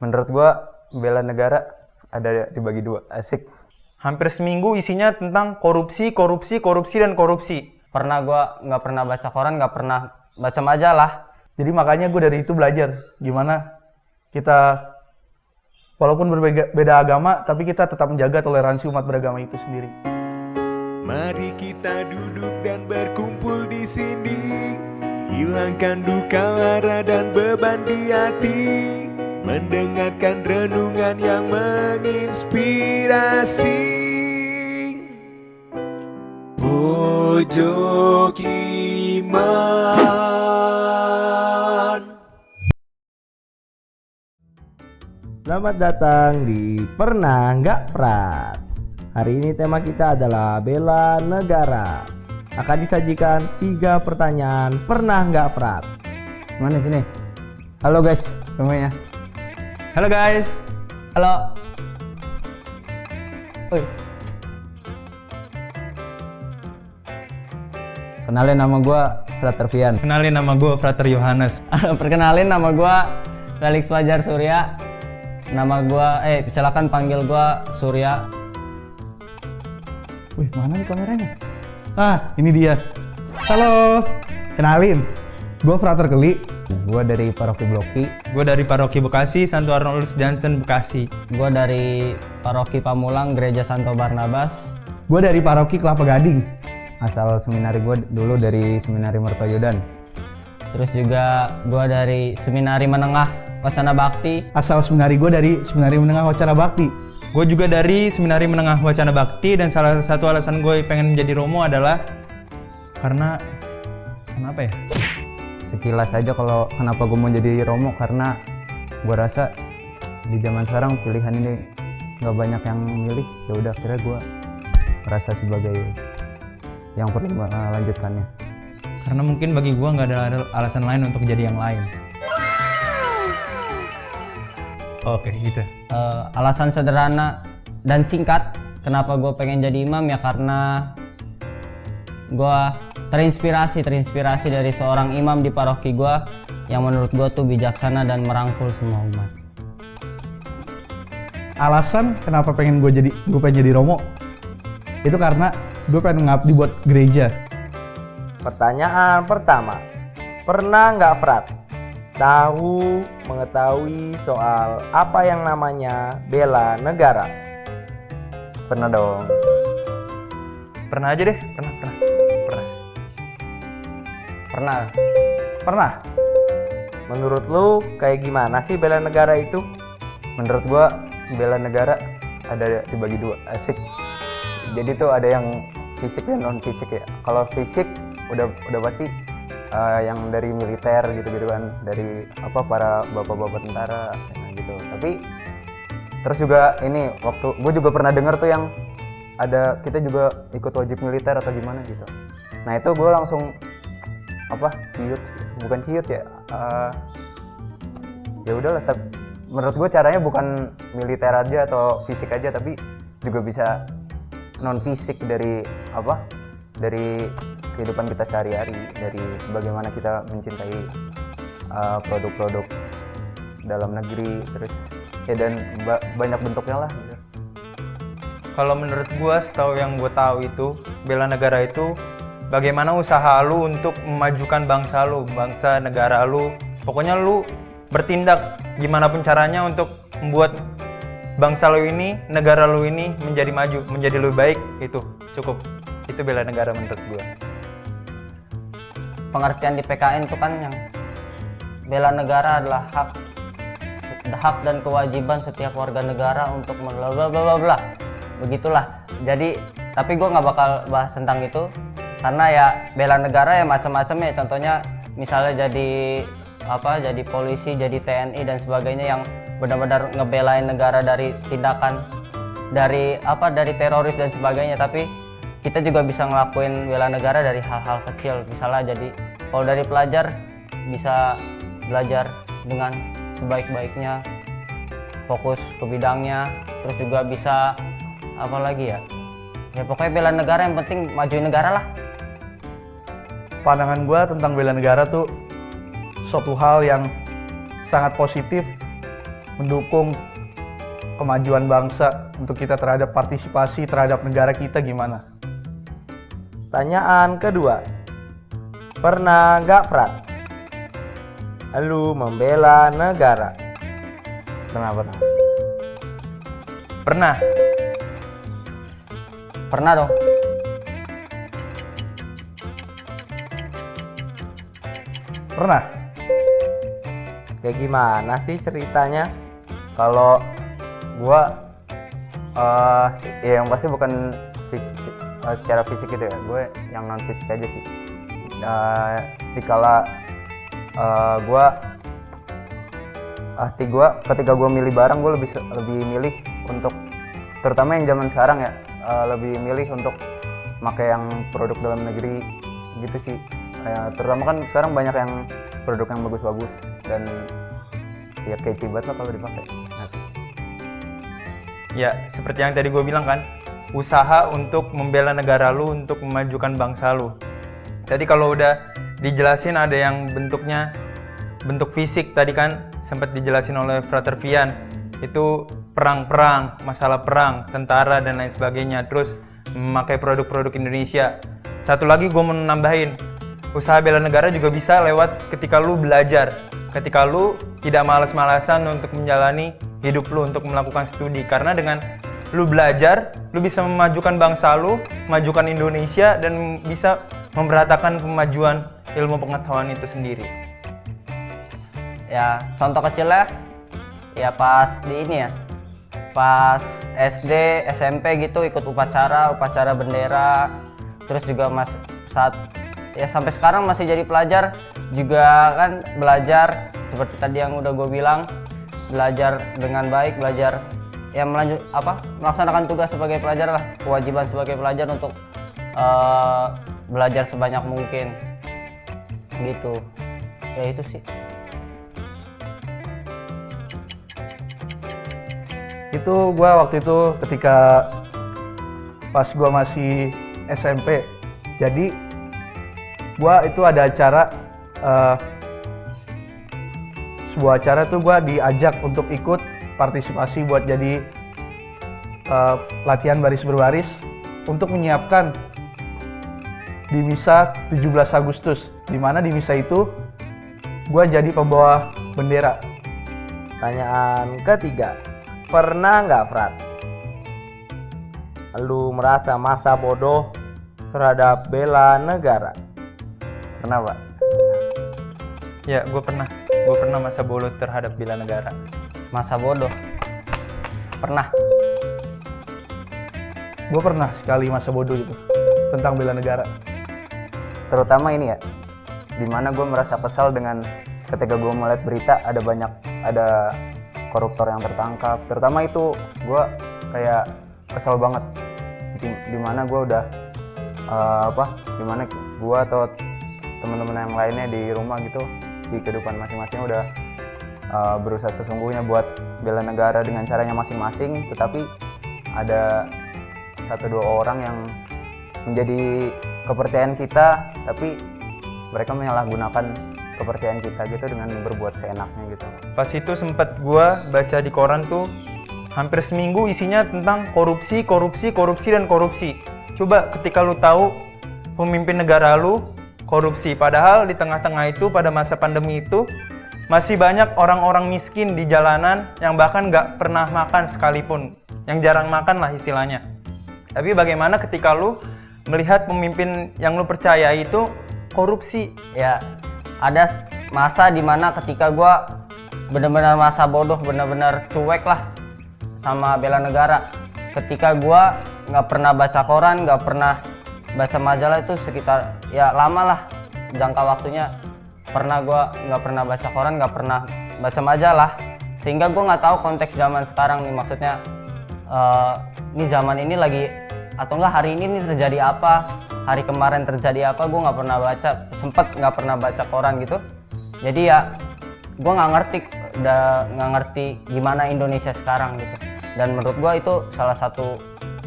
Menurut gua bela negara ada dibagi dua, asik. Hampir seminggu isinya tentang korupsi, dan korupsi. Pernah gua nggak pernah baca koran, nggak pernah baca majalah. Jadi makanya gue dari itu belajar gimana kita walaupun berbeda agama, tapi kita tetap menjaga toleransi umat beragama itu sendiri. Mari kita duduk dan berkumpul di sini, hilangkan duka lara dan beban di hati, mendengarkan renungan yang menginspirasi. Pojok Iman. Selamat datang di Pernah Nggak Frat. Hari ini tema kita adalah bela negara. Akan disajikan 3 pertanyaan pernah nggak frat. Mana sini? Halo guys, semuanya. Halo guys. Halo. Kenalin, nama gua Frater Vian. Kenalin, nama gue Frater Yohanes. Perkenalin, nama gua Felix Fajar Surya. Nama gua silakan panggil gua Surya. Wih, mana nih kameranya? Ah, ini dia. Halo, kenalin, gue Frater Keli. Gua dari Paroki Bloki. Gue dari Paroki Bekasi, Santo Arnoldus Johnson, Bekasi. Gua dari Paroki Pamulang, Gereja Santo Barnabas. Gue dari Paroki Kelapa Gading. Asal seminari gua dulu dari Seminari Mertoyudan. Terus juga gua dari Seminari Menengah Wacana Bakti. Asal seminari gue dari Seminari Menengah Wacana Bakti. Gue juga dari Seminari Menengah Wacana Bakti, dan salah satu alasan gue pengen menjadi Romo adalah karena kenapa ya? Sekilas aja kalau kenapa gue mau jadi Romo, karena gue rasa di zaman sekarang pilihan ini nggak banyak yang milih. Ya udah, akhirnya gue merasa sebagai yang perlu melanjutkannya. Karena mungkin bagi gue nggak ada alasan lain untuk jadi yang lain. Oke, gitu. Alasan sederhana dan singkat kenapa gue pengen jadi imam ya karena gue terinspirasi dari seorang imam di paroki gue yang menurut gue tuh bijaksana dan merangkul semua umat. Alasan kenapa gue pengen jadi Romo itu karena gue pengen ngabdi buat gereja. Pertanyaan pertama, pernah nggak frat mengetahui soal apa yang namanya bela negara? Pernah dong. Pernah aja deh, pernah. Pernah. Menurut lu kayak gimana sih bela negara itu? Menurut gua bela negara ada dibagi dua, asik. Jadi tuh ada yang fisik dan non fisik ya. Kalau fisik udah pasti yang dari militer gitu kan, dari para bapak-bapak tentara gitu. Tapi terus juga ini waktu gue juga pernah dengar tuh yang ada kita juga ikut wajib militer atau gimana gitu. Nah itu gue langsung ciut ya. Ya udahlah, menurut gue caranya bukan militer aja atau fisik aja, tapi juga bisa non fisik dari kehidupan kita sehari-hari, dari bagaimana kita mencintai produk-produk dalam negeri, terus ya dan banyak bentuknya lah gitu. Kalau menurut gue, setahu yang gue tahu itu bela negara itu bagaimana usaha lu untuk memajukan bangsa negara lu. Pokoknya lu bertindak gimana pun caranya untuk membuat bangsa lu ini, negara lu ini menjadi maju, menjadi lebih baik. Itu cukup. Itu bela negara menurut gue. Pengertian di PKN itu kan yang bela negara adalah hak dan kewajiban setiap warga negara untuk bla. Begitulah. Jadi tapi gue nggak bakal bahas tentang itu karena ya bela negara ya macam-macam ya. Contohnya misalnya jadi polisi, jadi TNI dan sebagainya yang benar-benar ngebelain negara dari tindakan dari teroris dan sebagainya. Tapi kita juga bisa ngelakuin bela negara dari hal-hal kecil. Misalnya kalau dari pelajar bisa belajar dengan sebaik-baiknya, fokus ke bidangnya, terus juga bisa ya pokoknya bela negara, yang penting majuin negara lah. Pandangan gue tentang bela negara tuh suatu hal yang sangat positif mendukung kemajuan bangsa untuk kita terhadap partisipasi terhadap negara kita gimana? Pertanyaan kedua. Pernah nggak, Frat? Lu membela negara? Pernah. Pernah. Pernah dong. Pernah. Kayak gimana sih ceritanya? Kalau gua ya yang pasti bukan fisik, secara fisik gitu ya. Gue yang non fisik aja sih. Dikala hati gua ketika gua milih barang, gua lebih milih untuk, terutama yang zaman sekarang ya, lebih milih untuk pakai yang produk dalam negeri gitu sih. Terutama kan sekarang banyak yang produk yang bagus-bagus dan ya catchy banget lah kalau dipakai. Ya, seperti yang tadi gue bilang kan, usaha untuk membela negara lu, untuk memajukan bangsa lu. Tadi kalau udah dijelasin ada yang bentuknya bentuk fisik, tadi kan sempat dijelasin oleh Frater Vian, itu perang-perang, masalah perang, tentara dan lain sebagainya, terus memakai produk-produk Indonesia. Satu lagi gue mau nambahin, usaha bela negara juga bisa lewat ketika lu belajar, ketika lu tidak malas-malasan untuk menjalani hidup lu, untuk melakukan studi. Karena dengan lu belajar, lu bisa memajukan bangsa lu, memajukan Indonesia, dan bisa memberatakan kemajuan ilmu pengetahuan itu sendiri. Ya, contoh kecilnya ya pas di ini ya, pas SD, SMP gitu ikut upacara bendera, terus juga saat ya sampai sekarang masih jadi pelajar juga kan, belajar seperti tadi yang udah gue bilang, belajar dengan baik, belajar ya melaksanakan tugas sebagai pelajar lah, kewajiban sebagai pelajar untuk belajar sebanyak mungkin gitu ya. Itu sih. Itu gue waktu itu ketika pas gue masih SMP, jadi gue itu ada acara, sebuah acara tuh gue diajak untuk ikut partisipasi buat jadi latihan baris berbaris untuk menyiapkan di misa 17 Agustus, dimana di misa itu gue jadi pembawa bendera. Pertanyaan ketiga. Pernah nggak, Frat, lu merasa masa bodoh terhadap bela negara? Pernah, Pak. Ya, gue pernah masa bodoh terhadap bela negara. Masa bodoh pernah. Gue pernah sekali masa bodoh itu tentang bela negara. Terutama ini ya, dimana gue merasa kesal dengan ketika gue melihat berita ada koruptor yang tertangkap. Terutama itu gue kayak kesal banget, dimana gue udah dimana gue atau teman-teman yang lainnya di rumah gitu, di kehidupan masing-masing udah berusaha sesungguhnya buat bela negara dengan caranya masing-masing, tetapi ada 1-2 orang yang menjadi kepercayaan kita, tapi mereka menyalahgunakan kepercayaan kita gitu dengan berbuat seenaknya gitu. Pas itu sempat gua baca di koran tuh hampir seminggu isinya tentang korupsi. Coba ketika lu tahu pemimpin negara lu korupsi, padahal di tengah-tengah itu pada masa pandemi itu masih banyak orang-orang miskin di jalanan yang bahkan nggak pernah makan sekalipun, yang jarang makan lah istilahnya. Tapi bagaimana ketika lu melihat pemimpin yang lu percaya itu korupsi? Ya, ada masa dimana ketika gue benar-benar masa bodoh, benar-benar cuek lah sama bela negara. Ketika gue nggak pernah baca koran, nggak pernah baca majalah, itu sekitar ya lama lah jangka waktunya. Gue nggak pernah baca koran, nggak pernah baca majalah, sehingga gue nggak tahu konteks zaman sekarang nih, maksudnya ini zaman ini lagi atau enggak hari ini nih terjadi apa, hari kemarin terjadi apa, gue nggak pernah baca, nggak pernah baca koran gitu. Jadi ya gue nggak ngerti gimana Indonesia sekarang gitu. Dan menurut gue itu salah satu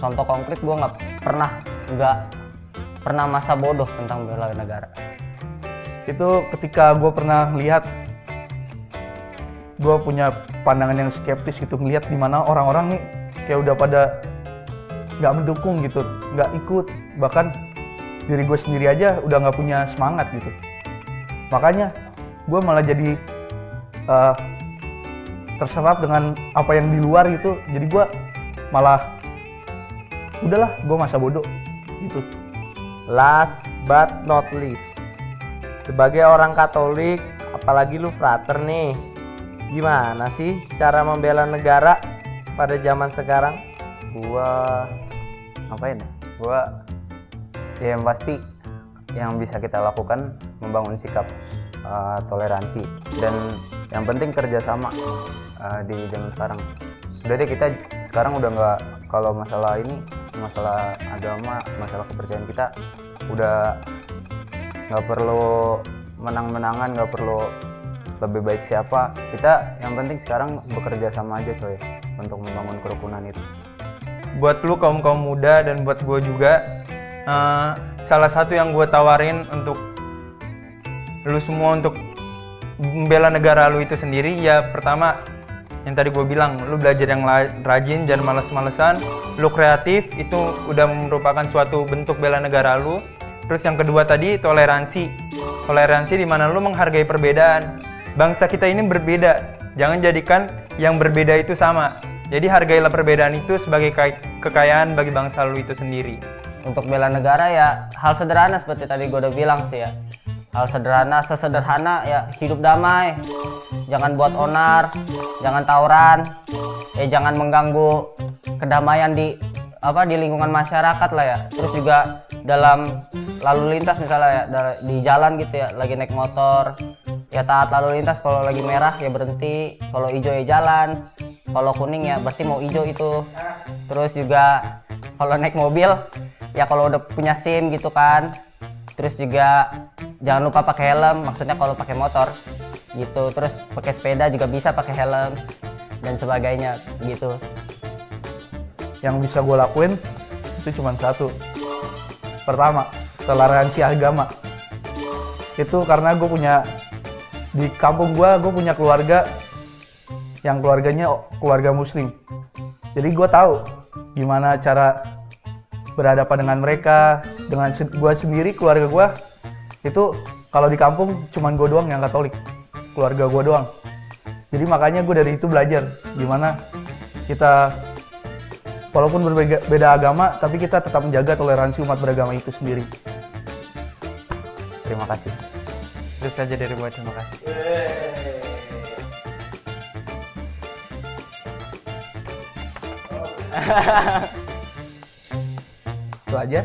contoh konkret gue nggak pernah masa bodoh tentang bela negara. Itu ketika gue pernah lihat gue punya pandangan yang skeptis gitu, ngelihat di mana orang-orang nih kayak udah pada nggak mendukung gitu, nggak ikut, bahkan diri gue sendiri aja udah nggak punya semangat gitu. Makanya gue malah jadi terserap dengan apa yang di luar gitu, jadi gue malah udahlah, gue masa bodoh gitu. Last but not least, sebagai orang Katolik, apalagi lu frater nih, gimana sih cara membela negara pada zaman sekarang? Gua ngapain ya? Gua ya yang pasti yang bisa kita lakukan membangun sikap toleransi, dan yang penting kerjasama di zaman sekarang. Udah deh, kita sekarang udah nggak, kalau masalah ini, masalah agama, masalah kepercayaan kita udah nggak perlu menang-menangan, nggak perlu lebih baik siapa. Kita yang penting sekarang bekerja sama aja coy untuk membangun kerukunan itu. Buat lu kaum muda dan buat gue juga, salah satu yang gue tawarin untuk lu semua untuk membela negara lu itu sendiri, ya pertama yang tadi gue bilang, lu belajar yang rajin, jangan males-malesan, lu kreatif, itu udah merupakan suatu bentuk bela negara lu. Terus yang kedua tadi, toleransi di mana lu menghargai perbedaan. Bangsa kita ini berbeda, jangan jadikan yang berbeda itu sama. Jadi hargailah perbedaan itu sebagai kekayaan bagi bangsa lu itu sendiri. Untuk bela negara ya hal sederhana seperti tadi gue udah bilang sih ya. Hal sederhana, sesederhana ya hidup damai. Jangan buat onar, jangan tawuran, jangan mengganggu kedamaian di lingkungan masyarakat lah ya. Terus juga dalam lalu lintas misalnya ya, di jalan gitu ya, lagi naik motor, ya taat lalu lintas, kalau lagi merah ya berhenti, kalau hijau ya jalan, kalau kuning ya berarti mau hijau itu. Terus juga kalau naik mobil ya kalau udah punya SIM gitu kan, terus juga jangan lupa pakai helm, maksudnya kalau pakai motor gitu. Terus pakai sepeda juga bisa pakai helm dan sebagainya gitu. Yang bisa gue lakuin itu cuma satu. Pertama, toleransi agama. Itu karena gue punya, di kampung gue punya keluarga yang keluarganya keluarga muslim. Jadi gue tahu gimana cara berhadapan dengan mereka. Dengan gue sendiri, keluarga gue itu kalau di kampung cuman gue doang yang Katolik, keluarga gue doang. Jadi makanya gue dari itu belajar gimana kita walaupun berbeda agama, tapi kita tetap menjaga toleransi umat beragama itu sendiri. Terima kasih. Itu saja dari gue, terima kasih. Itu aja.